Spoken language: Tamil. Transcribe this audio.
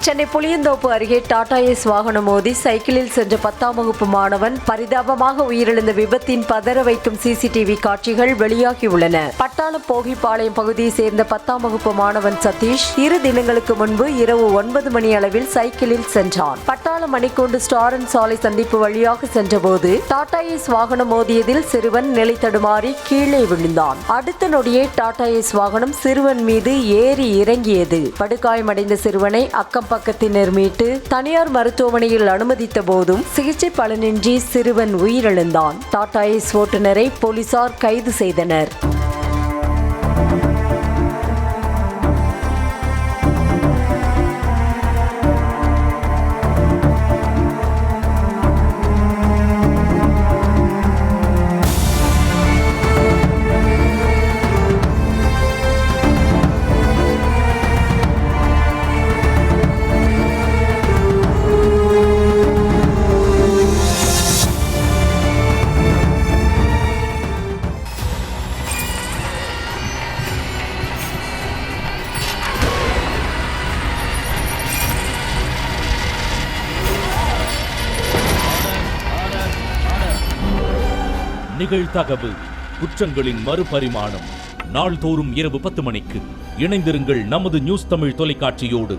சென்னை புளியந்தோப்பு அருகே டாடா ஏஸ் வாகனம் மோதி சைக்கிளில் சென்ற 10ஆம் வகுப்பு மாணவன் பரிதாபமாக உயிரிழந்த விபத்தின் பதற வைக்கும் சிசிடிவி காட்சிகள் வெளியாகியுள்ளன. பட்டாளம் போகிப்பாளையம் பகுதியை சேர்ந்த 10ஆம் வகுப்பு மாணவன் சதீஷ் 2 தினங்களுக்கு முன்பு இரவு 9 மணி அளவில் சைக்கிளில் சென்றான். பட்டாளம் மணிக்கூண்டு ஸ்டாரன் சாலை சந்திப்பு வழியாக சென்றபோது டாடா ஏஸ் வாகனம் மோதியதில் சிறுவன் நிலை தடுமாறி கீழே விழுந்தான். அடுத்த நொடியே டாடா ஏஸ் வாகனம் சிறுவன் மீது ஏறி இறங்கியது. படுகாயமடைந்த சிறுவனை அக்கம் பக்கத்தினர் மீட்டு தனியார் மருத்துவமனையில் அனுமதித்த போதும் சிகிச்சை பலனின்றி சிறுவன் உயிரிழந்தான். டாடா ஏஸ் ஓட்டுநரை போலீசார் கைது செய்தனர். நிகழ்தகவு குற்றங்களின் மறுபரிமாணம். நாள்தோறும் இரவு 10 மணிக்கு இணைந்திருங்கள் நமது நியூஸ் தமிழ் தொலைக்காட்சியோடு.